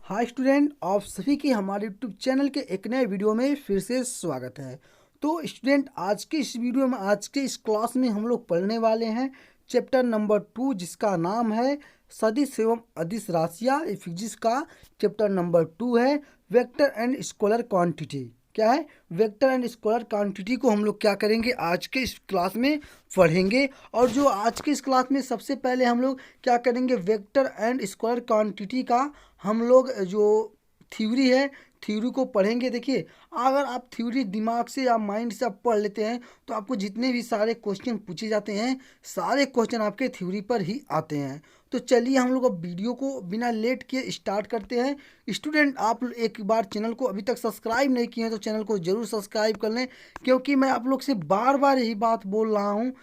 Hi student, आप सभी की हमारे यूट्यूब चैनल के एक नए वीडियो में फिर से स्वागत है। तो स्टूडेंट, आज के इस वीडियो में, आज के इस क्लास में हम लोग पढ़ने वाले हैं चैप्टर नंबर 2, जिसका नाम है सदिश एवं अदिश राशियाँ। फिजिक्स का चैप्टर नंबर 2 है वेक्टर एंड स्केलर क्वांटिटी। क्या है? वेक्टर एंड स्केलर क्वांटिटी को हम लोग क्या करेंगे, आज के इस क्लास में पढ़ेंगे। और जो आज के इस क्लास में सबसे पहले हम लोग क्या करेंगे, वेक्टर एंड स्केलर क्वांटिटी का हम लोग जो थ्योरी है, थ्योरी को पढ़ेंगे। देखिए, अगर आप थ्योरी दिमाग से या माइंड से आप पढ़ लेते हैं तो आपको जितने भी सारे क्वेश्चन पूछे जाते हैं, सारे क्वेश्चन आपके थ्योरी पर ही आते हैं। तो चलिए हम लोग अब वीडियो को बिना लेट किए स्टार्ट करते हैं। स्टूडेंट, आप एक बार चैनल को अभी तक सब्सक्राइब नहीं किए हैं तो चैनल को ज़रूर सब्सक्राइब कर लें, क्योंकि मैं आप लोग से बार बार यही बात बोल रहा हूँ।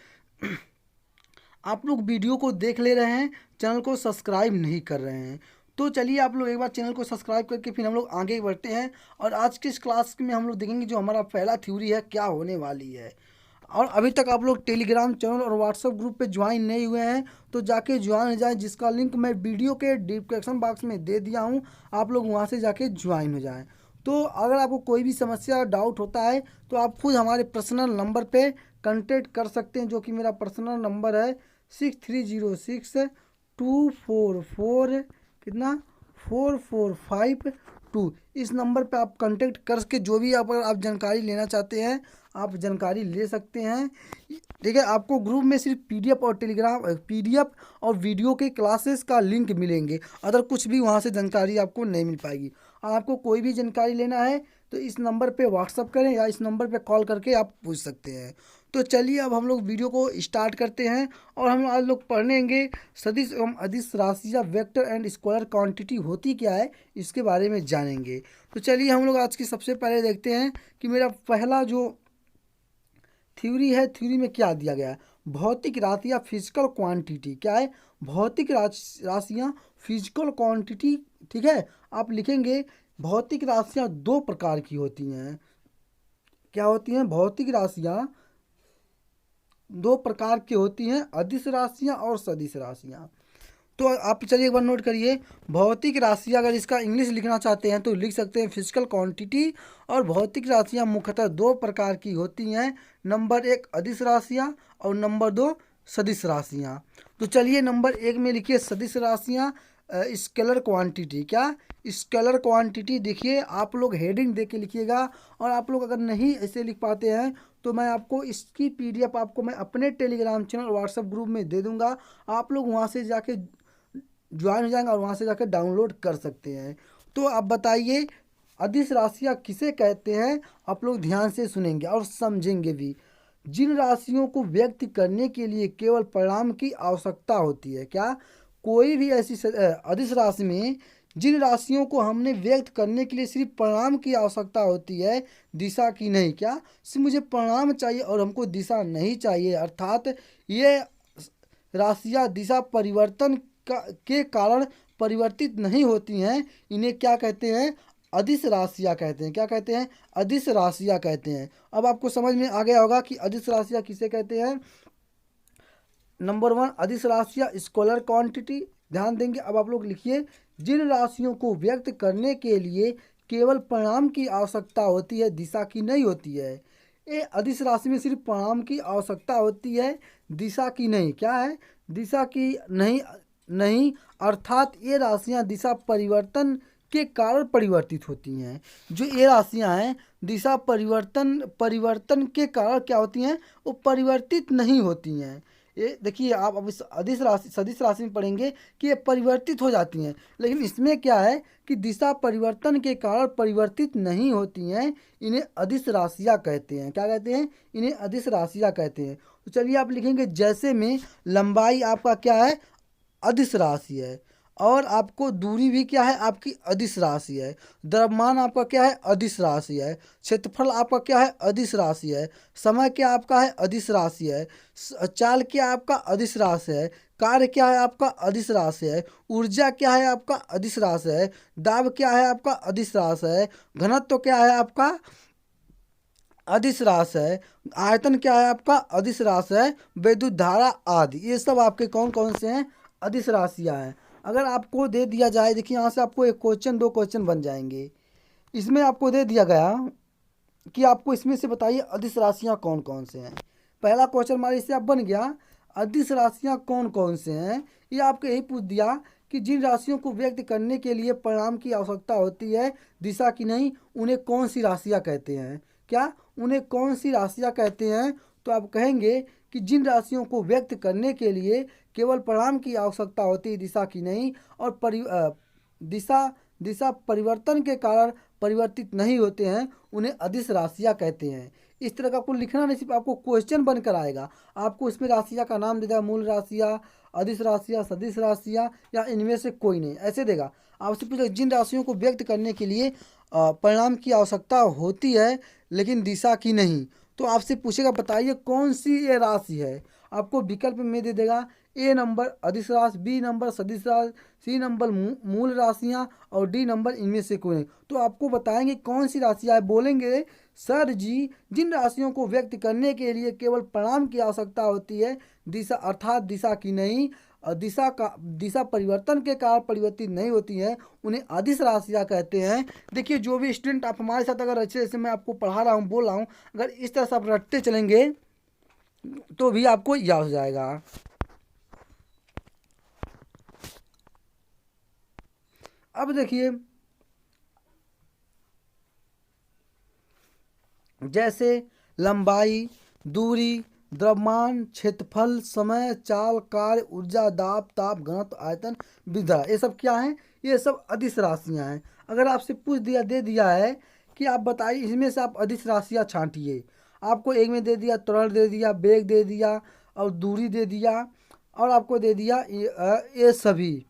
आप लोग वीडियो को देख ले रहे हैं, चैनल को सब्सक्राइब नहीं कर रहे हैं। तो चलिए आप लोग एक बार चैनल को सब्सक्राइब करके फिर हम लोग आगे बढ़ते हैं। और आज की इस क्लास में हम लोग देखेंगे जो हमारा पहला थ्योरी है क्या होने वाली है। और अभी तक आप लोग टेलीग्राम चैनल और व्हाट्सएप ग्रुप पे ज्वाइन नहीं हुए हैं तो जाके ज्वाइन हो जाएं, जिसका लिंक मैं वीडियो के डिस्क्रिप्शन बॉक्स में दे दिया हूँ। आप लोग वहाँ से जाके ज्वाइन हो जाएं। तो अगर आपको कोई भी समस्या डाउट होता है तो आप खुद हमारे पर्सनल नंबर पे कांटेक्ट कर सकते हैं, जो कि मेरा पर्सनल नंबर है 63062444 कितना 4452। इस नंबर पे आप कांटेक्ट करके जो भी आप जानकारी लेना चाहते हैं आप जानकारी ले सकते हैं। ठीक है, आपको ग्रुप में सिर्फ पीडीएफ और टेलीग्राम पीडीएफ और वीडियो के क्लासेस का लिंक मिलेंगे, अदर कुछ भी वहाँ से जानकारी आपको नहीं मिल पाएगी। आपको कोई भी जानकारी लेना है तो इस नंबर पे व्हाट्सअप करें या इस नंबर पे कॉल करके आप पूछ सकते हैं। तो चलिए अब हम लोग वीडियो को स्टार्ट करते हैं और हम आज लोग पढ़ेंगे सदिश एवं अदिश राशियाँ, वेक्टर एंड स्केलर क्वांटिटी होती क्या है, इसके बारे में जानेंगे। तो चलिए हम लोग आज की सबसे पहले देखते हैं कि मेरा पहला जो थ्योरी है, थ्योरी में क्या दिया गया है। भौतिक राशियाँ फिजिकल क्वांटिटी। क्या है? भौतिक राशियाँ फिजिकल क्वांटिटी। ठीक है, आप लिखेंगे भौतिक राशियाँ दो प्रकार की होती हैं। क्या होती हैं? भौतिक राशियाँ दो प्रकार की होती हैं, अदिश राशियाँ और सदिश राशियाँ। तो आप चलिए एक बार नोट करिए, भौतिक राशियाँ अगर इसका इंग्लिश लिखना चाहते हैं तो लिख सकते हैं फिजिकल क्वांटिटी। और भौतिक राशियाँ मुख्यतः दो प्रकार की होती हैं, नंबर 1 अदिश राशियाँ और नंबर 2 सदिश राशियाँ। तो चलिए नंबर 1 में लिखिए सदिश राशियाँ, स्केलर क्वांटिटी। क्या? Scalar quantity. देखिए, आप लोग हेडिंग दे के लिखिएगा, और आप लोग अगर नहीं ऐसे लिख पाते हैं तो मैं आपको इसकी पीडीएफ आपको मैं अपने टेलीग्राम चैनल और व्हाट्सएप ग्रुप में दे दूंगा। आप लोग वहाँ से जाके ज्वाइन हो जाएंगे और वहाँ से जाकर डाउनलोड कर सकते हैं। तो आप बताइए अदिश राशियाँ किसे कहते हैं? आप लोग ध्यान से सुनेंगे और समझेंगे भी। जिन राशियों को व्यक्त करने के लिए केवल परिणाम की आवश्यकता होती है। क्या? कोई भी ऐसी अदिश राशि में जिन राशियों को हमने व्यक्त करने के लिए सिर्फ परिणाम की आवश्यकता होती है, दिशा की नहीं। क्या? सिर्फ मुझे परिणाम चाहिए और हमको दिशा नहीं चाहिए, अर्थात ये राशियाँ दिशा परिवर्तन के कारण परिवर्तित नहीं होती हैं, इन्हें क्या कहते हैं? अदिश राशियाँ कहते हैं। क्या कहते हैं? अदिश राशियाँ कहते हैं। अब आपको समझ में आ गया होगा कि अदिश राशियाँ किसे कहते हैं। नंबर 1 अदिश राशियाँ स्केलर क्वांटिटी। ध्यान देंगे। अब आप लोग लिखिए, जिन राशियों को व्यक्त करने के लिए केवल परिणाम की आवश्यकता होती है, दिशा की नहीं होती है। ये अदिश राशि में सिर्फ परिणाम की आवश्यकता होती है, दिशा की नहीं। क्या है? दिशा की नहीं। नहीं, अर्थात ये राशियाँ दिशा परिवर्तन के कारण परिवर्तित होती हैं। जो ये राशियाँ हैं दिशा परिवर्तन के कारण क्या होती हैं? वो परिवर्तित नहीं होती हैं। ये देखिए, आप अब इस अदिश राशि सदिश राशि में पढ़ेंगे कि ये परिवर्तित हो जाती हैं, लेकिन इसमें क्या है कि दिशा परिवर्तन के कारण परिवर्तित नहीं होती हैं। इन्हें अदिश राशियाँ कहते हैं। क्या कहते हैं? इन्हें अदिश राशियाँ कहते हैं। तो चलिए आप लिखेंगे, जैसे में लंबाई आपका क्या है? अदिश राशि है। और आपको दूरी भी क्या है? आपकी अदिश राशि है। द्रव्यमान आपका क्या है? अदिश राशि है। क्षेत्रफल आपका क्या है? अदिश राशि है। समय क्या आपका है? अदिश राशि है। चाल क्या आपका? अदिश राशि है। कार्य क्या है आपका? अदिश राशि है। ऊर्जा क्या है आपका? अदिश राशि है। दाब क्या है आपका? अदिश राशि है। घनत्व क्या है आपका? अदिश राशि है। आयतन क्या है आपका? अदिश राशि है। विद्युत धारा आदि, ये सब आपके कौन कौन से हैं? अदिश राशियाँ हैं। अगर आपको दे दिया जाए, देखिए यहाँ से आपको एक क्वेश्चन, दो क्वेश्चन बन जाएंगे। इसमें आपको दे दिया गया कि आपको इसमें से बताइए अदिश राशियाँ कौन कौन से हैं। पहला क्वेश्चन हमारे इससे अब बन गया, अदिश राशियाँ कौन कौन से हैं। ये आपको यही पूछ दिया कि जिन राशियों को व्यक्त करने के लिए परिणाम की आवश्यकता होती है, दिशा की नहीं, उन्हें कौन सी राशियाँ कहते हैं। क्या उन्हें कौन सी राशियाँ कहते हैं? तो आप कहेंगे कि जिन राशियों को व्यक्त करने के लिए केवल परिणाम की आवश्यकता होती है, दिशा की नहीं, और दिशा परिवर्तन के कारण परिवर्तित नहीं होते हैं, उन्हें अदिश राशियाँ कहते हैं। इस तरह का आपको लिखना नहीं, सिर्फ आपको क्वेश्चन बनकर आएगा। आपको इसमें राशियाँ का नाम दे देगा, मूल राशियाँ, अदिश राशियाँ, सदिश राशियाँ, या इनमें से कोई नहीं, ऐसे देगा। आपसे पूछेगा जिन राशियों को व्यक्त करने के लिए परिणाम की आवश्यकता होती है लेकिन दिशा की नहीं, तो आपसे पूछेगा बताइए कौन सी ये राशि है। आपको विकल्प में दे देगा, ए नंबर अदिश राशि, बी नंबर सदिश राशि, सी नंबर मूल राशियाँ, और डी नंबर इनमें से कोई नहीं। तो आपको बताएंगे कौन सी राशियाँ है। बोलेंगे सर जी, जिन राशियों को व्यक्त करने के लिए केवल परिणाम की आवश्यकता होती है, दिशा अर्थात दिशा की नहीं, दिशा परिवर्तन के कारण परिवर्तित नहीं होती हैं, उन्हें अदिश राशियाँ कहते हैं। देखिए जो भी स्टूडेंट आप हमारे साथ अगर अच्छे जैसे मैं आपको पढ़ा रहा हूँ, बोल रहा हूँ, अगर इस तरह से आप रटते चलेंगे तो भी आपको याद हो जाएगा। अब देखिए जैसे लंबाई, दूरी, द्रव्यमान, क्षेत्रफल, समय, चाल, कार्य, ऊर्जा, दाब, ताप, घनत्व, आयतन, विधा, ये सब क्या है? ये सब अदिश राशियाँ हैं। अगर आपसे पूछ दिया, दे दिया है कि आप बताइए इसमें से आप अदिश राशियाँ छांटिए, आपको एक में दे दिया त्वरण, दे दिया वेग, दे दिया और दूरी दे दिया, और आपको दे दिया ये सभी,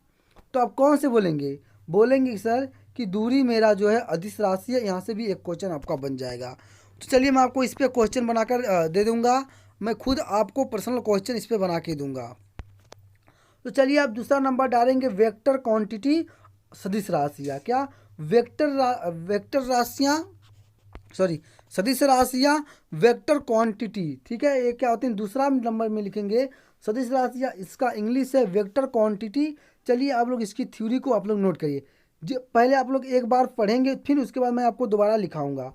तो आप कौन से बोलेंगे? बोलेंगे सर कि दूरी मेरा जो है अदिश राशि है। यहाँ से भी एक क्वेश्चन आपका बन जाएगा। तो चलिए मैं आपको इस पर क्वेश्चन बनाकर दे दूंगा, मैं खुद आपको पर्सनल क्वेश्चन इस पर बना के दूंगा। तो चलिए आप दूसरा नंबर डालेंगे, वेक्टर क्वांटिटी सदिश राशियाँ। क्या वेक्टर राशियाँ, सॉरी सदिश राशियाँ वेक्टर क्वांटिटी, ठीक है। ये क्या होते हैं? दूसरा नंबर में लिखेंगे सदिश राशियाँ, इसका इंग्लिश है वेक्टर क्वांटिटी। चलिए आप लोग इसकी थ्योरी को आप लोग नोट करिए। जो पहले आप लोग एक बार पढ़ेंगे, फिर उसके बाद मैं आपको दोबारा लिखाऊंगा।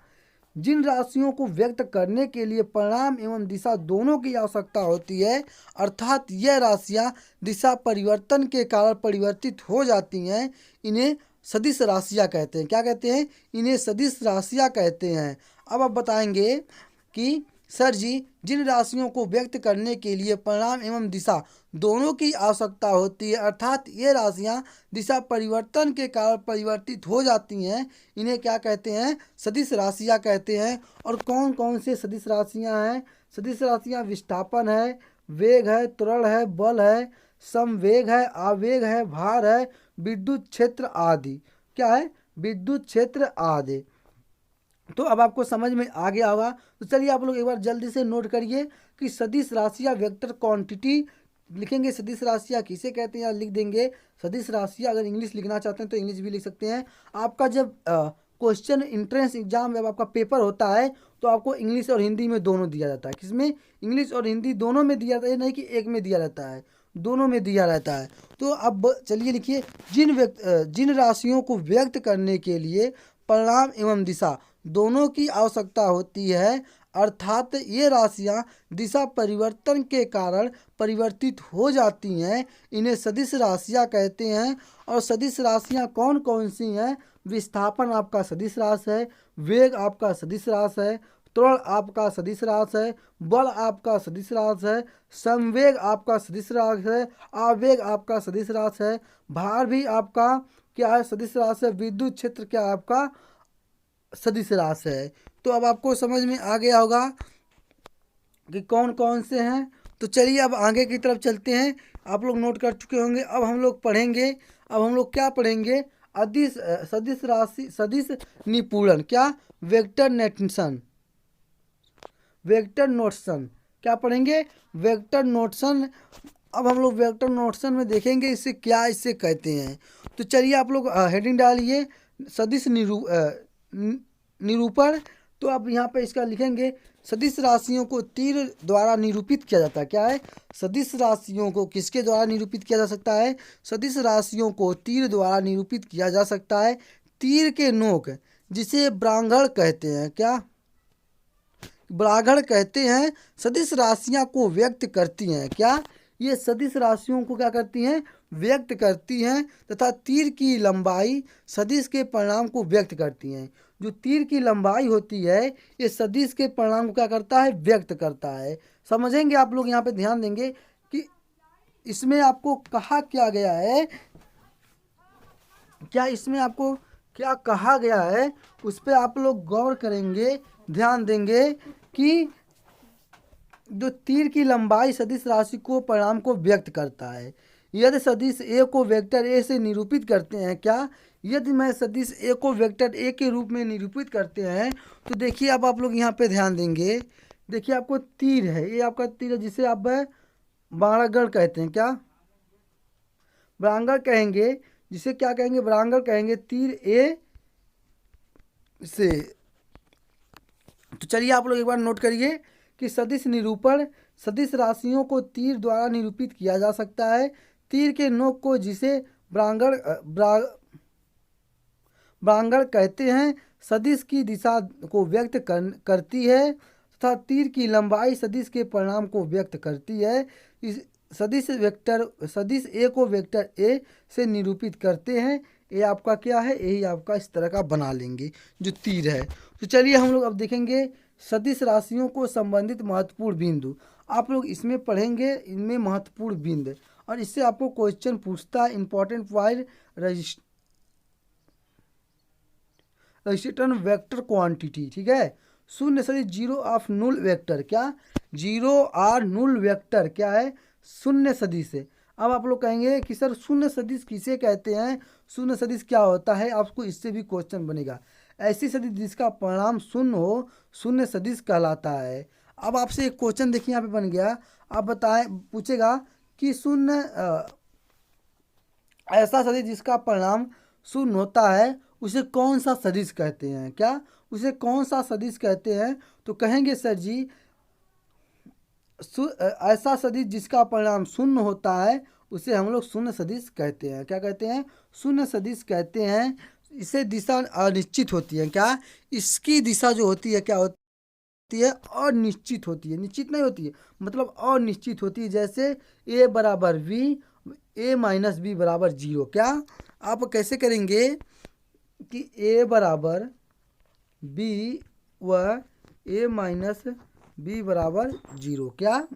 जिन राशियों को व्यक्त करने के लिए परिणाम एवं दिशा दोनों की आवश्यकता होती है, अर्थात यह राशियाँ दिशा परिवर्तन के कारण परिवर्तित हो जाती हैं, इन्हें सदिश राशियाँ कहते हैं। क्या कहते हैं? इन्हें सदिश राशियाँ कहते हैं। अब आप बताएंगे कि सर जी, जिन राशियों को व्यक्त करने के लिए परिणाम एवं दिशा दोनों की आवश्यकता होती है, अर्थात ये राशियाँ दिशा परिवर्तन के कारण परिवर्तित हो जाती हैं, इन्हें क्या कहते हैं? सदिश राशियाँ कहते हैं। और कौन कौन से सदिश राशियाँ हैं? सदिश राशियाँ विस्थापन है, वेग है, त्वरण है, बल है, समवेग है, आवेग है, भार है, विद्युत क्षेत्र आदि। क्या है? विद्युत क्षेत्र आदि। तो अब आपको समझ में आ गया होगा। तो चलिए आप लोग एक बार जल्दी से नोट करिए कि सदिश राशियाँ वेक्टर क्वांटिटी लिखेंगे। सदिश राशियाँ किसे कहते हैं? लिख देंगे सदिश राशियाँ। अगर इंग्लिश लिखना चाहते हैं तो इंग्लिश भी लिख सकते हैं। आपका जब क्वेश्चन एंट्रेंस एग्जाम जब आपका पेपर होता है तो आपको इंग्लिश और हिंदी में दोनों दिया जाता है। किसमें? इंग्लिश और हिंदी दोनों में दिया जाता है, नहीं कि एक में दिया जाता है, दोनों में दिया रहता है। तो अब चलिए लिखिए, जिन राशियों को व्यक्त करने के लिए परिणाम एवं दिशा दोनों की आवश्यकता होती है, अर्थात ये राशियाँ दिशा परिवर्तन के कारण परिवर्तित हो जाती हैं, इन्हें सदिश राशियाँ कहते हैं। और सदिश राशियाँ कौन कौन सी हैं? विस्थापन आपका सदिश राशि है, वेग आपका सदिश राशि है, त्वरण आपका सदिश राशि है, बल आपका सदिश राशि है, संवेग आपका सदिश राशि है, आवेग आपका सदिश राशि है, भार भी आपका क्या है? सदिश राशि है, विद्युत क्षेत्र क्या है? आपका सदिश राशि है। तो अब आपको समझ में आ गया होगा कि कौन कौन से हैं। तो चलिए अब आगे की तरफ चलते हैं। आप लोग नोट कर चुके होंगे। अब हम लोग पढ़ेंगे, अब हम लोग क्या पढ़ेंगे? अदिश सदिश राशि, सदिश निपूरण। क्या? Vector notation, vector notation. क्या पढ़ेंगे? Vector notation. अब हम लोग वेक्टर नोटेशन में देखेंगे इससे क्या इससे कहते हैं। तो चलिए आप लोग हेडिंग डालिए, सदिश निरूपण तो आप यहाँ पे इसका लिखेंगे सदिश राशियों को तीर द्वारा निरूपित किया जाता है। क्या है? सदिश राशियों को किसके द्वारा निरूपित किया जा सकता है? सदिश राशियों को तीर द्वारा निरूपित किया जा सकता है। तीर के नोक जिसे ब्राह्मण कहते हैं, क्या ब्राह्मण कहते हैं, सदिश राशियां को व्यक्त करती हैं। क्या ये सदिश राशियों को क्या करती हैं? व्यक्त करती हैं। तथा तीर की लंबाई सदिश के परिणाम को व्यक्त करती हैं। जो तीर की लंबाई होती है ये सदिश के परिणाम को क्या करता है? व्यक्त करता है। समझेंगे आप लोग, यहाँ पे ध्यान देंगे कि इसमें आपको कहा क्या गया है, क्या इसमें आपको क्या कहा गया है उस पर आप लोग गौर करेंगे, ध्यान देंगे कि जो तीर की लंबाई सदिश राशि को परिणाम को व्यक्त करता है। यदि सदिश ए को वेक्टर ए से निरूपित करते हैं, क्या यदि मैं सदिश ए को वेक्टर ए के रूप में निरूपित करते हैं तो देखिए अब आप लोग यहाँ पे ध्यान देंगे। देखिए आपको तीर है, ये आपका तीर है जिसे आप बाणागढ़ कहते हैं। क्या ब्राह्मण कहेंगे, जिसे क्या कहेंगे? ब्राह्मण कहेंगे तीर ए से। तो चलिए आप लोग एक बार नोट करिए कि सदिश निरूपण, सदिश राशियों को तीर द्वारा निरूपित किया जा सकता है। तीर के नोक को जिसे ब्राह्मण कहते हैं सदिश की दिशा को व्यक्त करती है तथा तीर की लंबाई सदिश के परिणाम को व्यक्त करती है। इस सदिश ए को वेक्टर ए से निरूपित करते हैं। ये आपका क्या है? यही आपका इस तरह का बना लेंगे जो तीर है। तो चलिए हम लोग अब देखेंगे सदिश राशियों को संबंधित महत्वपूर्ण बिंदु। आप लोग इसमें पढ़ेंगे, इनमें महत्वपूर्ण बिंदु, और इससे आपको क्वेश्चन पूछता है important point registration vector quantity. ठीक है, शून्य सदिश जीरो ऑफ null वेक्टर। क्या जीरो और null वेक्टर क्या है? शून्य सदिश है। अब आप लोग कहेंगे कि सर शून्य सदिश किसे कहते हैं, शून्य सदिश क्या होता है? आपको इससे भी क्वेश्चन बनेगा। ऐसी सदिश जिसका परिणाम शून्य हो शून्य सदिश कहलाता है। अब आपसे एक क्वेश्चन देखिए यहाँ पे बन गया। आप बताएं, पूछेगा कि शून्य ऐसा सदिश जिसका परिणाम शून्य होता है उसे कौन सा सदिश कहते हैं? क्या उसे कौन सा सदिश कहते हैं? तो कहेंगे सर जी ऐसा सदिश जिसका परिणाम शून्य होता है उसे हम लोग शून्य सदिश कहते हैं। क्या कहते हैं? शून्य सदिश कहते हैं। इसे दिशा अनिश्चित होती है। क्या इसकी दिशा जो होती है क्या होती है? अनिश्चित होती है, निश्चित नहीं होती है, मतलब अनिश्चित होती है। जैसे a बराबर v, a माइनस बी बराबर जीरो। क्या आप कैसे करेंगे कि a बराबर b व a माइनस बी बराबर जीरो। क्या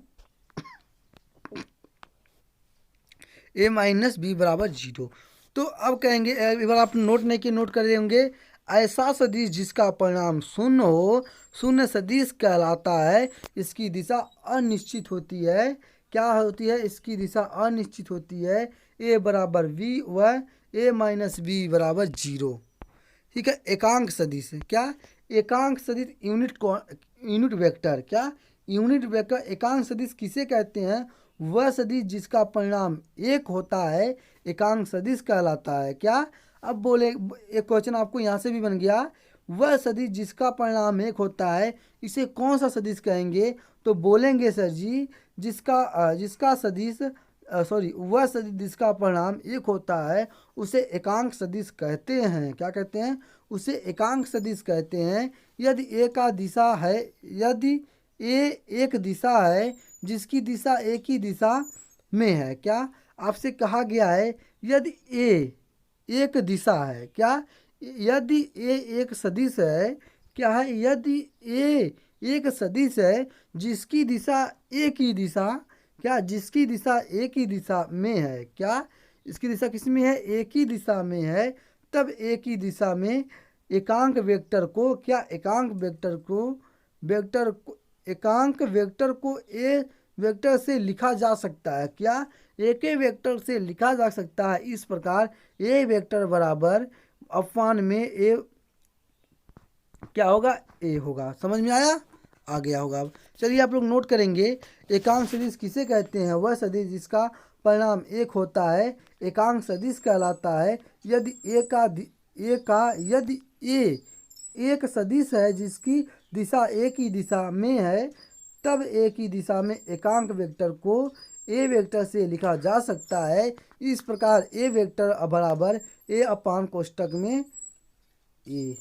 a माइनस बी बराबर जीरो। तो अब कहेंगे, एक बार आप नोट नहीं किए, नोट कर रहे होंगे, ऐसा सदिश जिसका परिणाम शून्य हो शून्य सदिश कहलाता है। इसकी दिशा अनिश्चित होती है। क्या होती है? इसकी दिशा अनिश्चित होती है। a बराबर v व a माइनस बी बराबर जीरो। ठीक है, एकांक सदिश है। क्या एकांक सदिश यूनिट वेक्टर। क्या यूनिट वेक्टर एकांक सदिश किसे कहते हैं? वह सदिश जिसका परिणाम एक होता है एकांक सदिश कहलाता है। क्या अब बोले, एक क्वेश्चन आपको यहाँ से भी बन गया, वह सदिश जिसका परिणाम एक होता है इसे कौन सा सदिश कहेंगे? तो बोलेंगे सर जी जिसका सदिश वह सदिश जिसका परिणाम एक होता है उसे एकांक सदिश कहते हैं। क्या कहते हैं? उसे एकांक सदिश कहते हैं। यदि ए का दिशा है, यदि ए एक दिशा है जिसकी दिशा एक ही दिशा में है। क्या आपसे कहा गया है यदि ए एक दिशा है। क्या यदि ए एक सदिश है, क्या है? यदि ए एक सदिश है जिसकी दिशा एक ही दिशा, क्या जिसकी दिशा एक ही दिशा में है। क्या इसकी दिशा किस में है? एक ही दिशा में है। तब एक ही दिशा में एकांक वेक्टर को एकांक वेक्टर को ए वेक्टर से लिखा जा सकता है। क्या एक वेक्टर से लिखा जा सकता है इस प्रकार, ए वेक्टर बराबर अपवान में ए क्या होगा? ए होगा। समझ में आया? आ गया होगा। अब चलिए आप लोग नोट करेंगे, एकांक सदिश किसे कहते हैं? वह सदिश जिसका परिणाम एक होता है एकांक सदिश कहलाता है। यदि ए एक सदिश है जिसकी दिशा एक ही दिशा में है, तब एक ही दिशा में एकांक वेक्टर को ए वेक्टर से लिखा जा सकता है। इस प्रकार ए वेक्टर बराबर ए अपान कोष्टक में ए।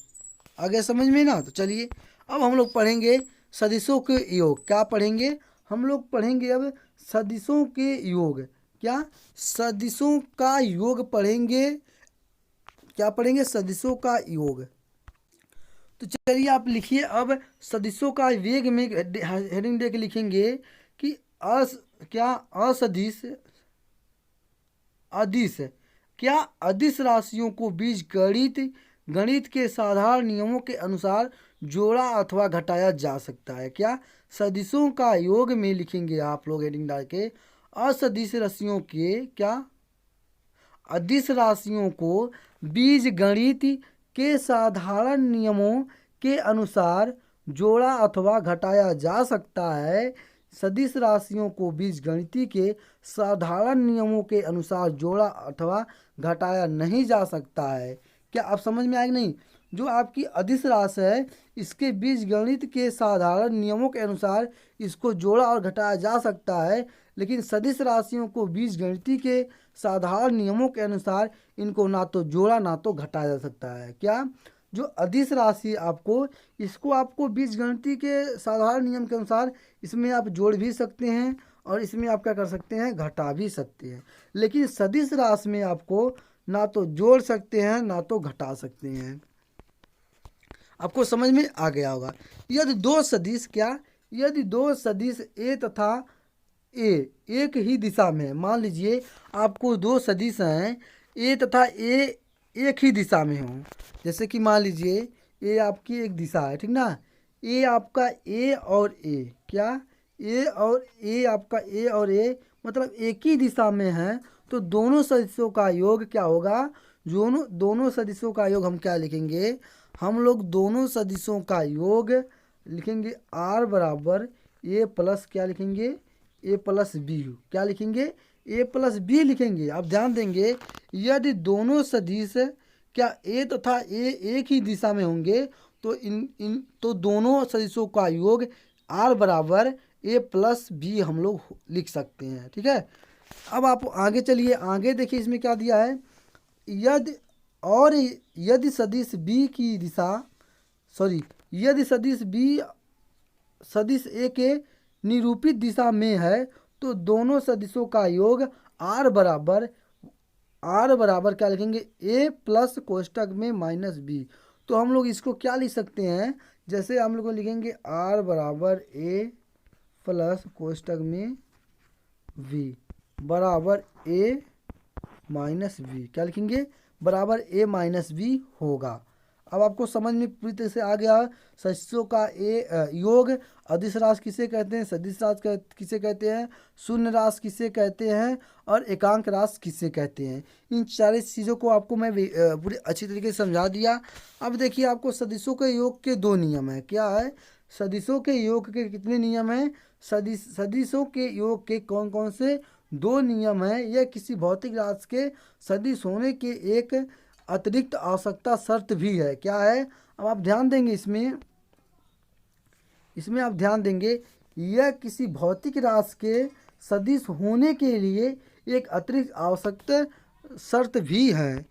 आगे समझ में ना? तो चलिए अब हम लोग पढ़ेंगे सदिशों के योग। क्या पढ़ेंगे? हम लोग पढ़ेंगे अब सदिशों के योग। क्या? सदिशों का योग पढ़ेंगे। क्या पढ़ेंगे? सदिशों का योग। तो चलिए आप लिखिए अब सदिशों का वेग में हेडिंग दे के लिखेंगे कि क्या असदिश अदिश क्या अदिश राशियों को बीज गणित के साधारण नियमों के अनुसार जोड़ा अथवा घटाया जा सकता है। क्या? सदिशों का योग में लिखेंगे आप लोग हेडिंग डाल के असदिश राशियों के क्या अदिश राशियों को बीज गणित के साधारण नियमों के अनुसार जोड़ा अथवा घटाया जा सकता है। सदिश राशियों को बीज गणित के साधारण नियमों के अनुसार जोड़ा अथवा घटाया नहीं जा सकता है। क्या आप समझ में आएगा? नहीं, जो आपकी अदिश राशि है इसके बीज गणित के साधारण नियमों के अनुसार इसको जोड़ा और घटाया जा सकता है, लेकिन सदिश राशियों को बीज गणित के साधारण नियमों के अनुसार इनको ना तो जोड़ा ना तो घटाया जा सकता है। क्या? जो अदिश राशि आपको इसको आपको बीज गणित के साधारण नियम के अनुसार इसमें आप जोड़ भी सकते हैं और इसमें आप क्या कर सकते हैं? घटा भी सकते हैं। लेकिन सदिश राशि में आपको ना तो जोड़ सकते हैं ना तो घटा सकते हैं। आपको समझ में आ गया होगा। यदि दो सदिश यदि दो सदिश ए तथा ए एक ही दिशा में, मान लीजिए आपको दो सदिश हैं ए तथा ए एक ही दिशा में हो, जैसे कि मान लीजिए ए आपकी एक दिशा है, ठीक ना? ए आपका ए और ए क्या ए और ए आपका ए और ए मतलब एक ही दिशा में है, तो दोनों सदिशों का योग क्या होगा? दोनों सदिशों का योग हम क्या लिखेंगे? हम लोग दोनों सदिशों का योग लिखेंगे आर बराबर ए प्लस क्या लिखेंगे? ए प्लस बी। क्या लिखेंगे? ए प्लस बी लिखेंगे। आप ध्यान देंगे यदि दोनों सदिश क्या ए तथा ए एक ही दिशा में होंगे तो दोनों सदिशों का योग आर बराबर ए प्लस बी हम लोग लिख सकते हैं। ठीक है, अब आप आगे चलिए, आगे देखिए इसमें क्या दिया है। यदि सदिश बी की दिशा यदि सदिश बी सदिश ए के निरूपित दिशा में है तो दोनों सदिशों का योग आर बराबर क्या लिखेंगे? ए प्लस कोष्टक में माइनस बी। तो हम लोग इसको क्या लिख सकते हैं? जैसे हम लोग लिखेंगे आर बराबर ए प्लस कोष्टक में वी बराबर ए माइनस वी। क्या लिखेंगे? बराबर ए माइनस वी होगा। अब आपको समझ में पूरी तरह से आ गया सदिशों का योग। अदिश राशि किसे कहते हैं? सदिश राशि किसे कहते हैं? शून्य राशि किसे कहते हैं? और एकांक राशि किसे कहते हैं? इन सारी चीज़ों को आपको मैं पूरी अच्छी तरीके से समझा दिया। अब देखिए आपको सदिशों के योग के दो नियम है। क्या है? सदिशों के योग के कितने नियम हैं? सदिशों के योग के कौन कौन से दो नियम हैं? यह किसी भौतिक राशि के सदिश होने के एक अतिरिक्त आवश्यकता शर्त भी है। क्या है? अब आप ध्यान देंगे इसमें आप ध्यान देंगे यह किसी भौतिक राशि के सदिश होने के लिए एक अतिरिक्त आवश्यकता शर्त भी है।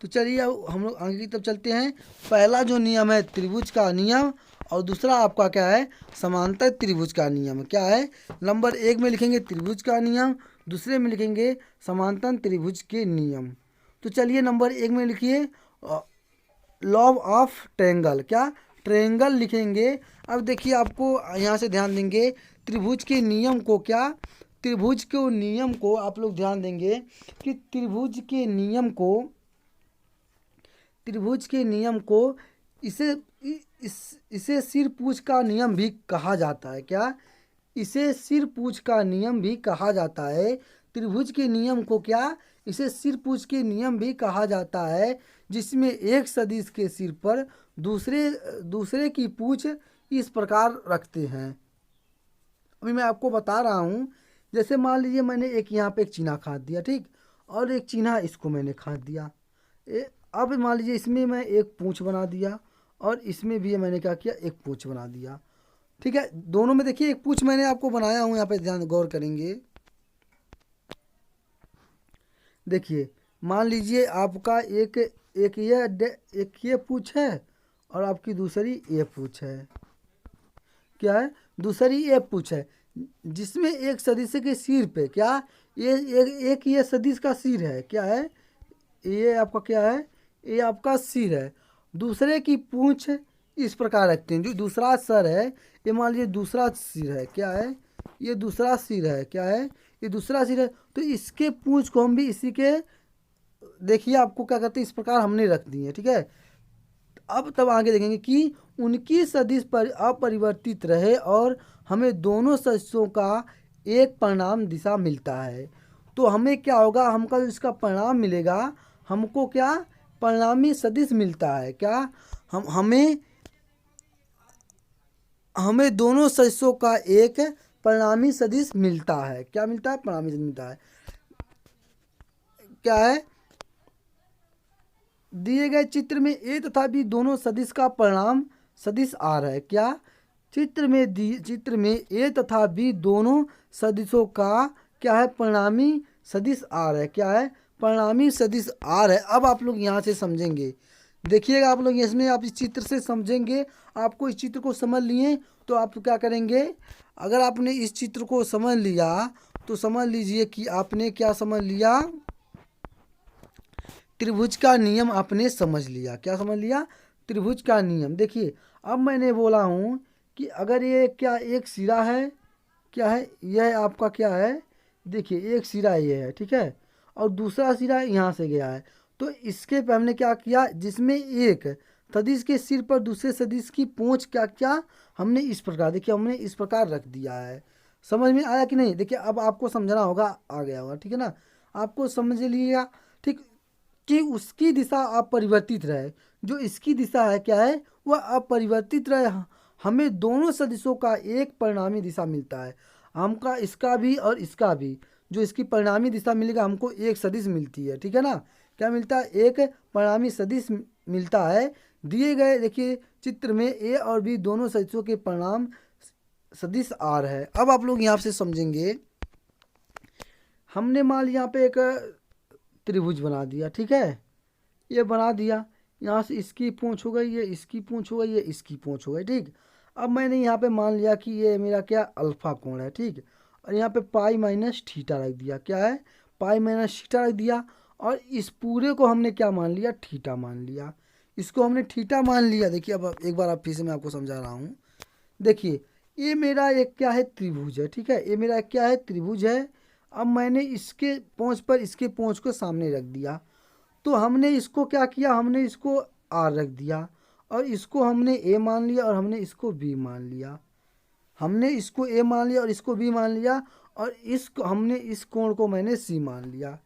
तो चलिए अब हम लोग आगे की तरफ चलते हैं। पहला जो नियम है त्रिभुज का नियम, और दूसरा आपका क्या है? समांतर त्रिभुज का नियम। क्या है? नंबर 1 में लिखेंगे त्रिभुज का नियम, दूसरे में लिखेंगे समांतर त्रिभुज के नियम। तो चलिए नंबर 1 में लिखिए लॉ ऑफ ट्रायंगल। क्या? ट्रायंगल लिखेंगे। अब देखिए आपको यहाँ से ध्यान देंगे त्रिभुज के नियम को। क्या? त्रिभुज के नियम को आप लोग ध्यान देंगे कि त्रिभुज के नियम को इसे सिर पूछ का नियम भी कहा जाता है। क्या? इसे सिर पूछ का नियम भी कहा जाता है। त्रिभुज के नियम को क्या? इसे सिर पूछ के नियम भी कहा जाता है, जिसमें एक सदिश के सिर पर दूसरे की पूछ इस प्रकार रखते हैं। अभी मैं आपको बता रहा हूँ, जैसे मान लीजिए मैंने यहाँ पे एक चीना खाद दिया, ठीक, और एक चीना इसको मैंने खाद दिया। अब मान लीजिए इसमें मैं एक पूँछ बना दिया और इसमें भी मैंने क्या किया, एक पूंछ बना दिया। ठीक है, दोनों में देखिए एक पूंछ मैंने आपको बनाया हूँ, यहाँ पे ध्यान गौर करेंगे। देखिए मान लीजिए आपका एक ये पूंछ है और आपकी दूसरी ये पूंछ है। क्या है, दूसरी ये पूंछ है जिसमें एक सदिश के सिर पे क्या, एक ये सदिश का सिर है। क्या है, ये आपका क्या है, ये आपका सिर है। दूसरे की पूंछ इस प्रकार रखते हैं, जो दूसरा सर है, ये मान लीजिए दूसरा सिर है। क्या है, ये दूसरा सिर है। क्या है, ये दूसरा सिर है। तो इसके पूंछ को हम भी इसी के, देखिए आपको क्या कहते हैं, इस प्रकार हमने रख दी है। ठीक है, अब तब आगे देखेंगे कि उनकी सदिश पर अपरिवर्तित रहे और हमें दोनों सदिशों का एक परिणाम दिशा मिलता है। तो हमें क्या होगा, हमका जो इसका परिणाम मिलेगा, हमको क्या परिणामी सदिश मिलता है। क्या हमें हमें दोनों सदिशों का एक परिणामी सदिश मिलता है। क्या मिलता है, परिणामी सदिश मिलता है। क्या है, दिए गए चित्र में ए तथा बी दोनों सदिश का परिणाम सदिश आर है। क्या, चित्र में ए तथा बी दोनों सदिशों का क्या है, परिणामी सदिश आर है। क्या है, परिणामी सदिश आर है। अब आप लोग यहाँ से समझेंगे, देखिएगा आप लोग इसमें, आप इस चित्र से समझेंगे। आपको इस चित्र को समझ लिए तो आप क्या करेंगे, अगर आपने इस चित्र को समझ लिया तो समझ लीजिए कि आपने क्या समझ लिया, त्रिभुज का नियम आपने समझ लिया। क्या समझ लिया, त्रिभुज का नियम। देखिए अब मैंने बोला हूँ कि अगर ये क्या एक सिरा है, क्या है, यह आपका क्या है, देखिए एक सिरा ये है। ठीक है, और दूसरा सिरा यहाँ से गया है। तो इसके पे हमने क्या किया, जिसमें एक सदिश के सिर पर दूसरे सदिश की पूंछ क्या क्या हमने इस प्रकार, देखिए हमने इस प्रकार रख दिया है। समझ में आया कि नहीं, देखिए अब आपको समझना होगा, आ गया होगा। ठीक है ना, आपको समझ लिया। ठीक, कि उसकी दिशा अपरिवर्तित रहे, जो इसकी दिशा है क्या है, वह अपरिवर्तित रहे। हमें दोनों सदिशों का एक परिणामी दिशा मिलता है, हमका इसका भी और इसका भी। जो इसकी परिणामी दिशा मिलेगा हमको एक सदिश मिलती है। ठीक है ना, क्या मिलता है, एक परिणामी सदिश मिलता है। दिए गए देखिए चित्र में ए और बी दोनों सदिशों के परिणाम सदिश आर है। अब आप लोग यहाँ से समझेंगे, हमने मान लिया यहाँ पे एक त्रिभुज बना दिया। ठीक है, ये बना दिया, यहाँ से इसकी पूंछ हो गई, ये इसकी पूंछ हो गई, ये इसकी पूंछ हो गई। ठीक, अब मैंने यहाँ पे मान लिया कि ये मेरा क्या अल्फा कोण है। ठीक, और यहाँ पे पाई माइनस थीटा रख दिया। क्या है, पाई माइनस थीटा रख दिया, और इस पूरे को हमने क्या मान लिया, थीटा मान लिया। इसको हमने थीटा मान लिया। देखिए अब एक बार आप फिर से मैं आपको समझा रहा हूँ। देखिए ये मेरा एक क्या है, त्रिभुज है। ठीक है, ये मेरा एक क्या है, त्रिभुज है। अब मैंने इसके पूंछ पर इसके पूंछ को सामने रख दिया, तो हमने इसको क्या किया, हमने इसको आर रख दिया, और इसको हमने ए मान लिया, और हमने इसको बी मान लिया। हमने इसको ए मान लिया और इसको बी मान लिया, और इसको हमने इस कोण को मैंने सी मान लिया।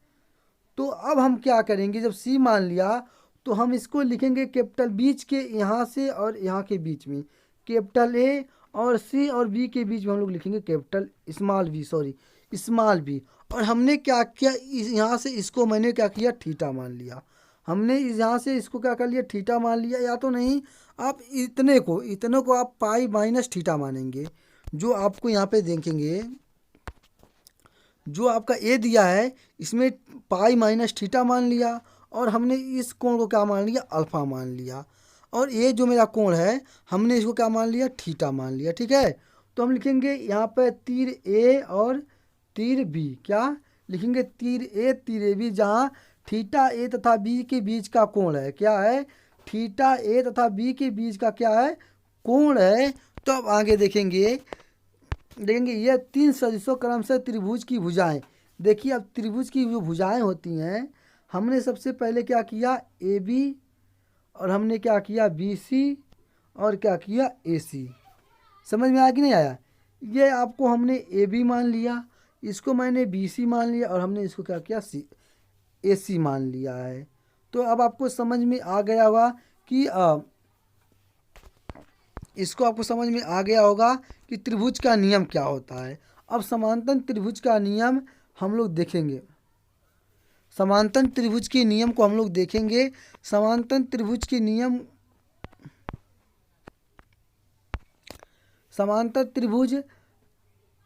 तो अब हम क्या करेंगे, जब सी मान लिया तो हम इसको लिखेंगे कैपिटल बीच के यहाँ से और यहाँ के बीच में कैपिटल ए, और सी और बी के बीच में हम लोग लिखेंगे capital small B, sorry small B. और हमने क्या किया, यहाँ से इसको मैंने क्या किया, थीटा मान लिया। हमने यहाँ से इसको क्या कर लिया, थीटा मान लिया। या तो नहीं, आप इतने को आप पाई माइनस थीटा मानेंगे। जो आपको यहाँ पे देखेंगे, जो आपका ए दिया है इसमें पाई माइनस थीटा मान लिया, और हमने इस कोण को क्या मान लिया, अल्फा मान लिया। और ये जो मेरा कोण है हमने इसको क्या मान लिया, थीटा मान लिया। ठीक है, तो हम लिखेंगे यहाँ पे तीर ए और तीर बी। क्या लिखेंगे, तीर ए तीर ए बी, जहाँ थीटा ए तथा बी के बीच का कोण है। क्या है, थीटा ए तथा बी के बीच का क्या है, कोण है। तो अब आगे देखेंगे ये तीन सदिशों क्रमशः त्रिभुज की भुजाएं। देखिए अब त्रिभुज की जो भुजाएं होती हैं, हमने सबसे पहले क्या किया, ए बी, और हमने क्या किया, बी सी, और क्या किया, ए सी। समझ में आया कि नहीं आया, ये आपको हमने ए बी मान लिया, इसको मैंने बी सी मान लिया, और हमने इसको क्या किया, सी ए सी मान लिया है। तो अब आपको समझ में आ गया होगा कि इसको आपको समझ में आ गया होगा कि त्रिभुज का नियम क्या होता है। अब समांतर त्रिभुज का नियम हम लोग देखेंगे, समांतर त्रिभुज के नियम को हम लोग देखेंगे। समांतर त्रिभुज के नियम समांतर त्रिभुज,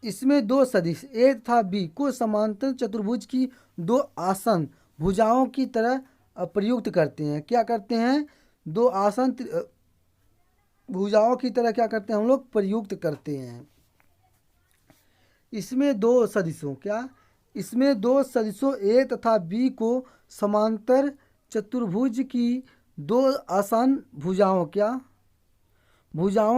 इसमें दो सदिश ए तथा बी को समांतर चतुर्भुज की दो आसन भुजाओं की तरह प्रयुक्त करते हैं। क्या करते हैं? दो आसन भुजाओं की तरह क्या करते हैं हम लोग? प्रयुक्त करते हैं। इसमें दो सदिशों इसमें दो सदिशों ए तथा बी को समांतर चतुर्भुज की दो आसान भुजाओं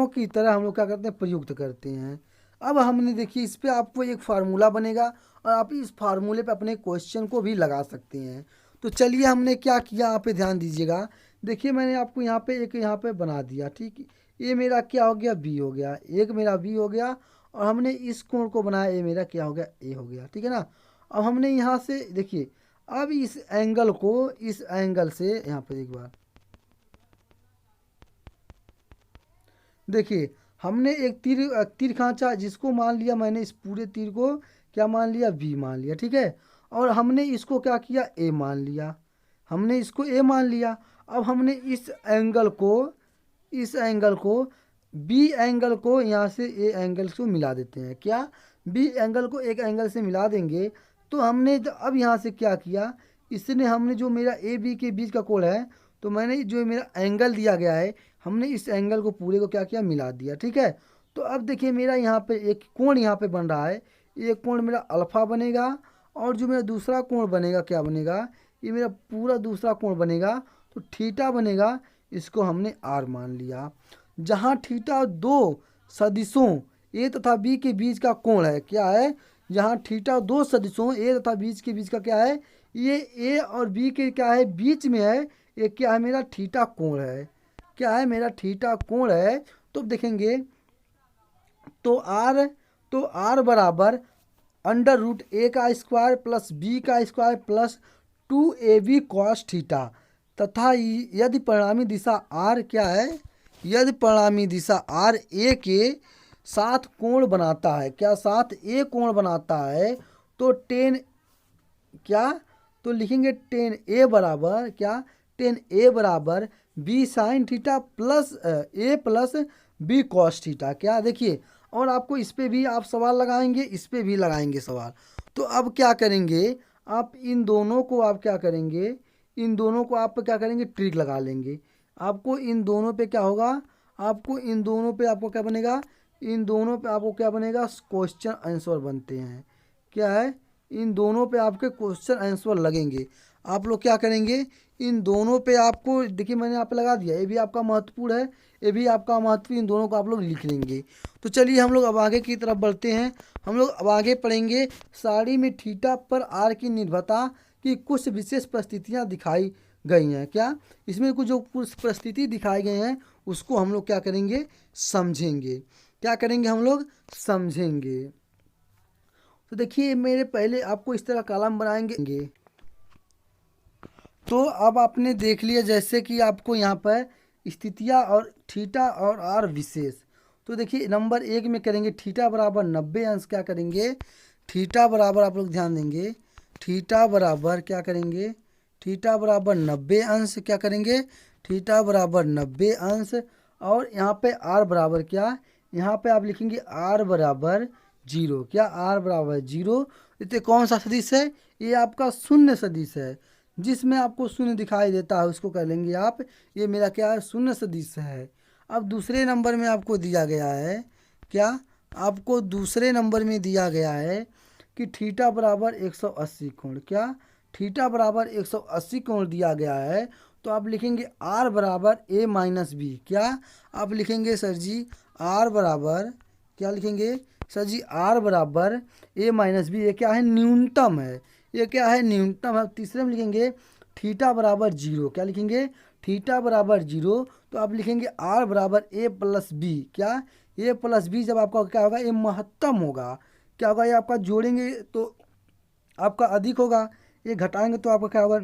की तरह हम लोग क्या करते हैं? प्रयुक्त करते हैं। अब हमने देखिए इस पे आपको एक फार्मूला बनेगा और आप इस फार्मूले पे अपने क्वेश्चन को भी लगा सकते हैं। तो चलिए हमने क्या किया, यहाँ पे ध्यान दीजिएगा। देखिए मैंने आपको यहाँ पे एक यहाँ पे बना दिया, ठीक है। ये मेरा क्या हो गया? बी हो गया, एक मेरा बी हो गया, और हमने इस कोण को बनाया, ये मेरा क्या हो गया? ए हो गया, ठीक है ना। अब हमने यहाँ से देखिए, अब इस एंगल को इस एंगल से यहाँ पे एक बार देखिए, हमने एक तीर खींचा, जिसको मान लिया मैंने, इस पूरे तीर को क्या मान लिया? बी मान लिया, ठीक है। और हमने इसको क्या किया? ए मान लिया, हमने इसको ए मान लिया। अब हमने इस एंगल को बी एंगल को यहाँ से ए एंगल को मिला देते हैं। क्या? बी एंगल को एक एंगल से मिला देंगे। तो हमने अब यहाँ से क्या किया, इसने हमने जो मेरा ए बी के बीच का कोण है, तो मैंने जो मेरा एंगल दिया गया है, हमने इस एंगल को पूरे को क्या किया? मिला दिया, ठीक है। तो अब देखिए मेरा यहाँ पे एक कोण यहाँ पे बन रहा है, ये कोण मेरा अल्फा बनेगा, और जो मेरा दूसरा कोण बनेगा क्या बनेगा? ये मेरा पूरा दूसरा कोण बनेगा, तो थीटा बनेगा। इसको हमने आर मान लिया। जहाँ थीटा दो सदिशों ए तथा बी के बीच का कोण है, क्या है? जहाँ थीटा दो सदिशों ए तथा बीच के बीच का क्या है? ये ए और बी के क्या है? बीच में है। ये क्या है? मेरा थीटा कोण है। क्या है? मेरा थीटा कोण है। तो देखेंगे, तो आर बराबर अंडर रूट ए का स्क्वायर प्लस बी का square plus 2ab cos theta, तथा यदि परिणामी दिशा आर क्या है? यदि परिणामी दिशा आर ए के साथ कोण बनाता है, क्या साथ ए कोण बनाता है, तो टेन क्या, तो लिखेंगे टेन ए बराबर क्या? टेन ए बराबर बी साइन थीटा प्लस ए प्लस बी कॉस थीटा। क्या देखिए, और आपको इस पे भी आप सवाल लगाएंगे, इस पे भी लगाएंगे सवाल। तो अब क्या करेंगे, आप इन दोनों को आप क्या करेंगे, इन दोनों को आप क्या करेंगे? ट्रिक लगा लेंगे। आपको इन दोनों पे क्या होगा? आपको इन दोनों पे आपको क्या बनेगा? इन दोनों पे आपको क्या बनेगा? क्वेश्चन आंसर बनते हैं। क्या है? इन दोनों पे आपके क्वेश्चन आंसर लगेंगे। आप लोग क्या करेंगे? इन दोनों पे आपको देखिए मैंने यहाँ पे लगा दिया, ये भी आपका महत्वपूर्ण है, ये भी आपका महत्वपूर्ण, इन दोनों को आप लोग लिख लेंगे। तो चलिए हम लोग अब आगे की तरफ बढ़ते हैं। हम लोग अब आगे पढ़ेंगे सारणी में थीटा पर आर की निर्भरता की कुछ विशेष परिस्थितियाँ दिखाई गई हैं। क्या? इसमें कुछ जो कुछ परिस्थिति दिखाए गए हैं, उसको हम लोग क्या करेंगे? समझेंगे। क्या करेंगे? हम लोग समझेंगे। तो देखिए मेरे पहले आपको इस तरह कॉलम बनाएंगे। तो अब आपने देख लिया, जैसे कि आपको यहाँ पर स्थितियाँ और थीटा और आर विशेष। तो देखिए नंबर 1 में करेंगे थीटा बराबर 90 अंश। क्या करेंगे? थीटा बराबर आप लोग ध्यान देंगे, थीटा बराबर क्या करेंगे? थीटा बराबर 90 अंश। क्या करेंगे? थीटा बराबर 90 अंश। और यहाँ पे आर बराबर क्या? यहाँ पे आप लिखेंगे आर बराबर 0। क्या? आर बराबर 0। इतने कौन सा सदिश है? ये आपका शून्य सदिश है, जिसमें आपको शून्य दिखाई देता है, उसको कर लेंगे आप। ये मेरा क्या है? शून्य सदिश है। अब दूसरे नंबर में आपको दिया गया है, क्या? आपको दूसरे नंबर में दिया गया है कि थीटा बराबर 180 कोण। क्या? थीटा बराबर 180 कोण दिया गया है। तो आप लिखेंगे आर बराबर ए माइनस बी। क्या? आप लिखेंगे सर जी आर बराबर क्या लिखेंगे? सर जी आर बराबर ए माइनस बी। ये क्या है? न्यूनतम है। ये क्या है? न्यूनतम है। तीसरे में लिखेंगे थीटा बराबर 0। क्या लिखेंगे? थीटा बराबर 0। तो आप लिखेंगे आर बराबर ए प्लस बी। क्या? ए प्लस बी जब आपका क्या होगा? ये महत्तम होगा। क्या होगा? ये आपका जोड़ेंगे तो आपका अधिक होगा, ये घटाएंगे तो आपका क्या होगा?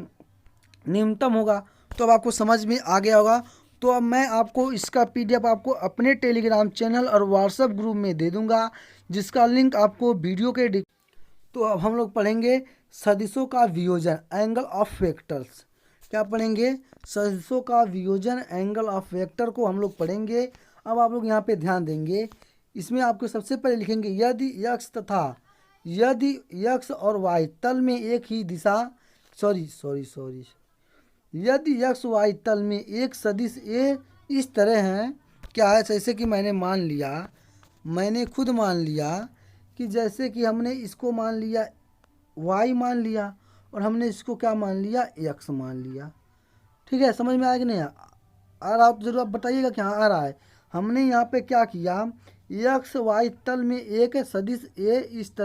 न्यूनतम होगा। तो अब आपको समझ में आ गया होगा। तो अब मैं आपको इसका PDF आपको अपने टेलीग्राम चैनल और व्हाट्सएप ग्रुप में दे दूंगा, जिसका लिंक आपको वीडियो के तो अब हम लोग पढ़ेंगे सदिशों का वियोजन, एंगल ऑफ वेक्टर्स। क्या पढ़ेंगे? सदिशों का वियोजन, एंगल ऑफ वेक्टर को हम लोग पढ़ेंगे। अब आप लोग यहाँ पे ध्यान देंगे, इसमें आपको सबसे पहले लिखेंगे यदि यक्स और वाई तल में एक ही दिशा, सॉरी, यदि यक्स वाई तल में एक सदिश ए इस तरह है, क्या है, जैसे कि मैंने खुद मान लिया कि जैसे कि हमने इसको मान लिया वाई मान लिया और हमने इसको क्या मान लिया, यक्स मान लिया। ठीक है, समझ में आया कि नहीं आ रहा तो जरूर आप बताइएगा कि हाँ आ रहा है। हमने यहाँ पे क्या किया, यक्स वाई तल में एक सदिश ए इस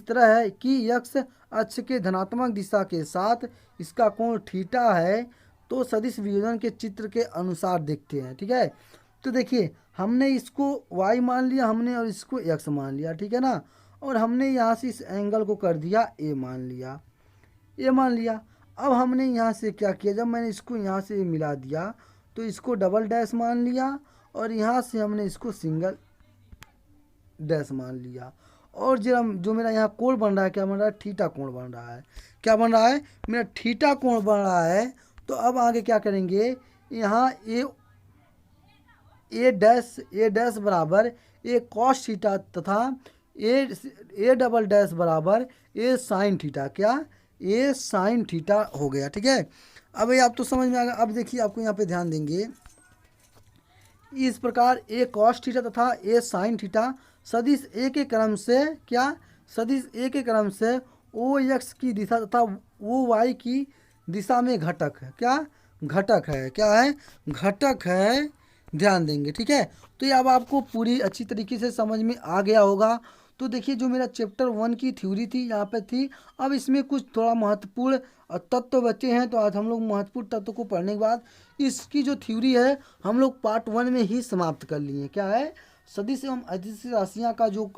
तरह है कि यक्स अक्ष के धनात्मक दिशा के साथ इसका कोण थीटा है। तो सदिश वियोजन के चित्र के अनुसार देखते हैं। ठीक है, तो देखिए हमने इसको y मान लिया हमने और इसको x मान लिया, ठीक है ना, और हमने यहाँ से इस एंगल को कर दिया a मान लिया। अब हमने यहाँ से क्या किया, जब मैंने इसको यहाँ से मिला दिया तो इसको डबल डैश मान लिया और यहाँ से हमने इसको सिंगल डैश मान लिया। और जो मेरा यहाँ कोण बन रहा है, क्या बन रहा है, थीटा कोण बन रहा है। क्या बन रहा है, मेरा थीटा कोण बन रहा है। तो अब आगे क्या करेंगे, यहाँ ए डैश बराबर ए कॉस थीटा तथा ए डबल डैश बराबर ए साइन थीटा, क्या, ए साइन थीटा हो गया। ठीक है, अब ये आप तो समझ में आ गया। अब देखिए आपको यहाँ पे ध्यान देंगे, इस प्रकार ए कॉस थीटा तथा ए साइन थीटा सदिश ए के क्रम से, क्या, सदिश ए के क्रम से ओ एक्स की दिशा तथा ओ वाई की दिशा में घटक है, क्या, घटक है, ध्यान देंगे। ठीक है, तो ये अब आपको पूरी अच्छी तरीके से समझ में आ गया होगा। तो देखिए जो मेरा चैप्टर 1 की थ्योरी थी यहाँ पे थी, अब इसमें कुछ थोड़ा महत्वपूर्ण तत्व बचे हैं। तो आज हम लोग महत्वपूर्ण तत्व को पढ़ने के बाद इसकी जो थ्योरी है हम लोग पार्ट 1 में ही समाप्त कर लिए। क्या है, सदिश एवं अदिश राशियाँ का जो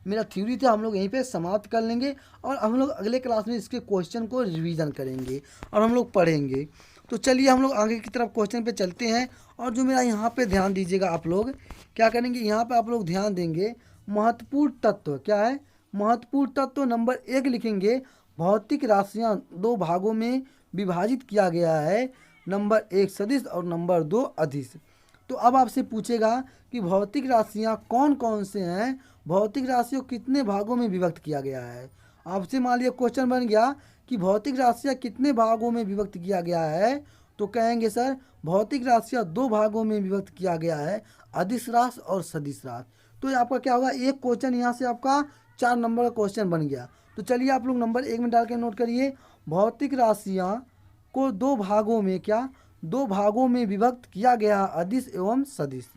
मेरा थ्योरी था हम लोग यहीं पे समाप्त कर लेंगे और हम लोग अगले क्लास में इसके क्वेश्चन को रिवीजन करेंगे और हम लोग पढ़ेंगे। तो चलिए हम लोग आगे की तरफ क्वेश्चन पे चलते हैं। और जो मेरा यहाँ पे ध्यान दीजिएगा, आप लोग क्या करेंगे, यहाँ पे आप लोग ध्यान देंगे महत्वपूर्ण तत्व, क्या है, महत्वपूर्ण तत्व नंबर 1 लिखेंगे, भौतिक राशियाँ दो भागों में विभाजित किया गया है, नंबर 1 सदिश और नंबर 2 अदिश। तो अब आपसे पूछेगा कि भौतिक राशियाँ कौन कौन से हैं, भौतिक राशियों कितने भागों में विभक्त किया गया है। आपसे मान लिया क्वेश्चन बन गया कि भौतिक राशियाँ कितने भागों में विभक्त किया गया है, तो कहेंगे सर भौतिक राशियाँ 2 भागों में विभक्त किया गया है, अदिश राशि और सदिश राशि। तो ये आपका क्या होगा, एक क्वेश्चन यहाँ से आपका 4 नंबर का क्वेश्चन बन गया। तो चलिए आप लोग नंबर 1 में डाल के नोट करिए, भौतिक राशियाँ को 2 भागों में, क्या, 2 भागों में विभक्त किया गया, अदिश एवं सदिश।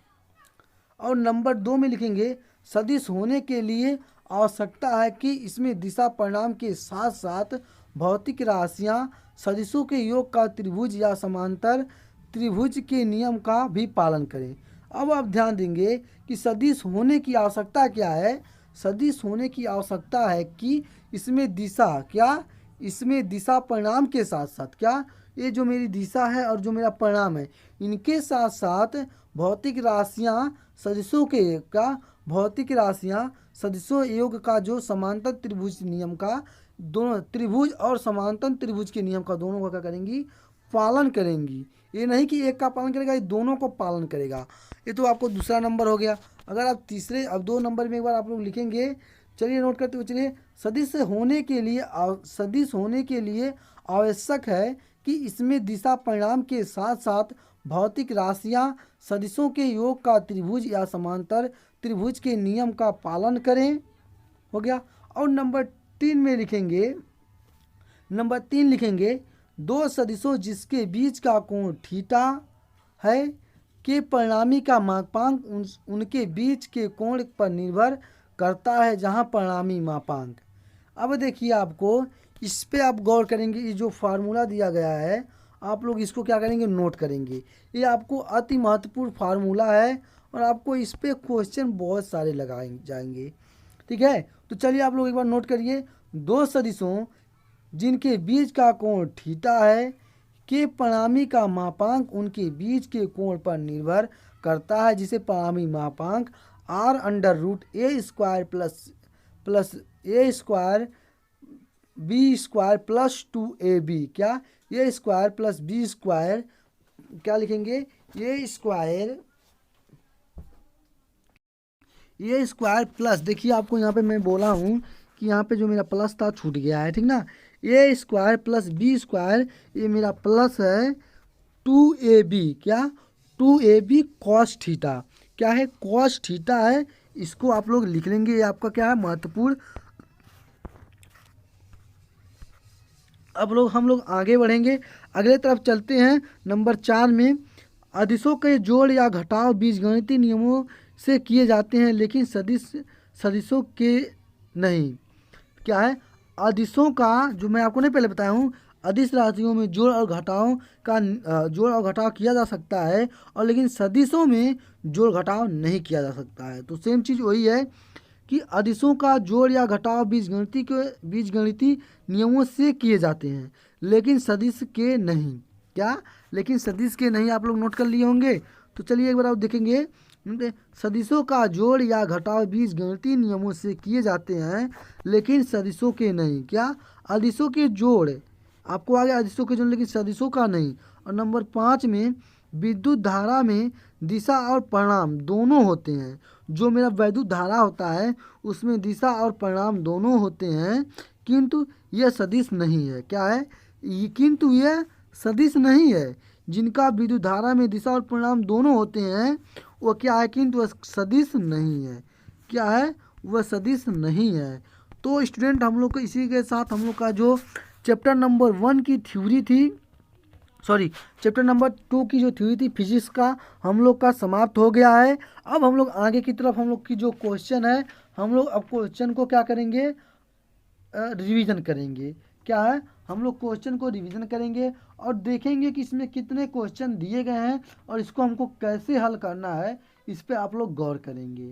और नंबर 2 में लिखेंगे, सदिश होने के लिए आवश्यकता है कि इसमें दिशा परिणाम के साथ साथ भौतिक राशियाँ सदिशों के योग का त्रिभुज या समांतर त्रिभुज के नियम का भी पालन करें। अब आप ध्यान देंगे कि सदिश होने की आवश्यकता क्या है, सदिश होने की आवश्यकता है कि इसमें दिशा, क्या, इसमें दिशा परिणाम के साथ साथ, क्या, ये जो मेरी दिशा है और जो मेरा परिणाम है इनके साथ साथ भौतिक राशियाँ सदिशों के का भौतिक राशियाँ सदिशों योग का जो समांतर त्रिभुज नियम का, दोनों त्रिभुज और समांतर त्रिभुज के नियम का दोनों का क्या करेंगी, पालन करेंगी। ये नहीं कि एक का पालन करेगा, ये दोनों को पालन करेगा। ये तो आपको दूसरा नंबर हो गया। अगर आप तीसरे, अब 2 नंबर में एक बार आप लोग लिखेंगे, चलिए नोट करते हुए चलिए, सदिश होने के लिए आवश्यक है कि इसमें दिशा परिणाम के साथ साथ भौतिक राशियाँ सदिशों के योग का त्रिभुज या समांतर त्रिभुज के नियम का पालन करें, हो गया। और नंबर 3 में लिखेंगे, नंबर 3 लिखेंगे, 2 सदिशों जिसके बीच का कोण थीटा है के परिणामी का मापांक उनके बीच के कोण पर निर्भर करता है, जहां परिणामी मापांक। अब देखिए आपको इस पे आप गौर करेंगे, ये जो फार्मूला दिया गया है आप लोग इसको क्या करेंगे, नोट करेंगे। ये आपको अति महत्वपूर्ण फार्मूला है और आपको इस पे क्वेश्चन बहुत सारे लगाए जाएंगे। ठीक है, तो चलिए आप लोग एक बार नोट करिए, 2 सदिशों जिनके बीच का कोण थीटा है के परिणामी का मापांक उनके बीच के कोण पर निर्भर करता है, जिसे परिणामी मापांक r√a² plus a² b² plus 2ab, क्या, a² प्लस b², क्या लिखेंगे, a² ए स्क्वायर प्लस, देखिए आपको यहाँ पे मैं बोला हूँ कि यहाँ पे जो मेरा प्लस था छूट गया है, ठीक ना। ए स्क्वायर प्लस बी स्क्वायर, ये मेरा प्लस है 2ab, क्या 2ab कॉस थीटा, क्या है कॉस थीटा है। इसको आप लोग लिख लेंगे, ये आपका क्या है महत्वपूर्ण। अब हम लोग आगे बढ़ेंगे, अगले तरफ चलते हैं। नंबर 4 में अदिशों के जोड़ या घटाव बीजगणितीय नियमों से किए जाते हैं, लेकिन सदिशों के नहीं। क्या है अदिशों का, जो मैं आपको नहीं पहले बताया हूँ, अदिश राशियों में जोड़ और घटाव का जोड़ और घटाव किया जा सकता है, और लेकिन सदिशों में जोड़ घटाव नहीं किया जा सकता है। तो सेम चीज़ वही है कि अदिशों का जोड़ या घटाव बीजगणितीय नियमों से किए जाते हैं, लेकिन सदिश के नहीं। क्या, लेकिन सदिश के नहीं, आप लोग नोट कर लिए होंगे। तो चलिए एक बार आप देखेंगे, सदिशों का जोड़ या घटाव बीजगणितीय नियमों से किए जाते हैं, लेकिन सदिशों के नहीं। क्या, अदिशों के जोड़ आपको आ गया, अदिशों के जोड़, लेकिन सदिशों का नहीं। और नंबर 5 में विद्युत धारा में दिशा और परिणाम दोनों होते हैं। जो मेरा वैद्युत धारा होता है उसमें दिशा और परिणाम दोनों होते हैं, किंतु यह सदिश नहीं है। क्या है, किंतु यह सदिश नहीं है। जिनका विद्युत धारा में दिशा और परिणाम दोनों होते हैं वो क्या है, किंतु वह सदिश नहीं है। क्या है, वह सदिश नहीं है। तो स्टूडेंट हम लोग को इसी के साथ हम लोग का जो चैप्टर नंबर 1 की थ्योरी थी, सॉरी चैप्टर नंबर 2 की जो थ्योरी थी फिजिक्स का, हम लोग का समाप्त हो गया है। अब हम लोग आगे की तरफ हम लोग की जो क्वेश्चन है, हम लोग अब क्वेश्चन को क्या करेंगे, रिवीजन करेंगे। क्या है, हम लोग क्वेश्चन को रिवीजन करेंगे और देखेंगे कि इसमें कितने क्वेश्चन दिए गए हैं और इसको हमको कैसे हल करना है, इस पे आप लोग गौर करेंगे।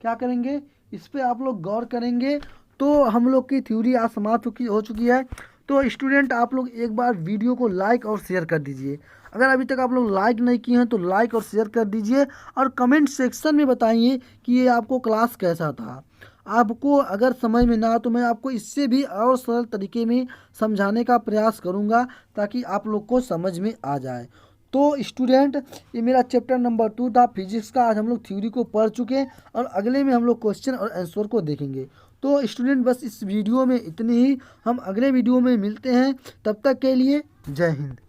क्या करेंगे, इस पे आप लोग गौर करेंगे। तो हम लोग की थ्योरी आज समाप्त हो चुकी है। तो स्टूडेंट आप लोग एक बार वीडियो को लाइक और शेयर कर दीजिए। अगर अभी तक आप लोग लाइक नहीं किए हैं तो लाइक और शेयर कर दीजिए, और कमेंट सेक्शन में बताइए कि ये आपको क्लास कैसा था। आपको अगर समझ में ना आए तो मैं आपको इससे भी और सरल तरीके में समझाने का प्रयास करूँगा, ताकि आप लोग को समझ में आ जाए। तो स्टूडेंट ये मेरा चैप्टर नंबर 2 था फिजिक्स का। आज हम लोग थ्योरी को पढ़ चुके हैं और अगले में हम लोग क्वेश्चन और आंसर को देखेंगे। तो स्टूडेंट बस इस वीडियो में इतनी ही, हम अगले वीडियो में मिलते हैं। तब तक के लिए जय हिंद।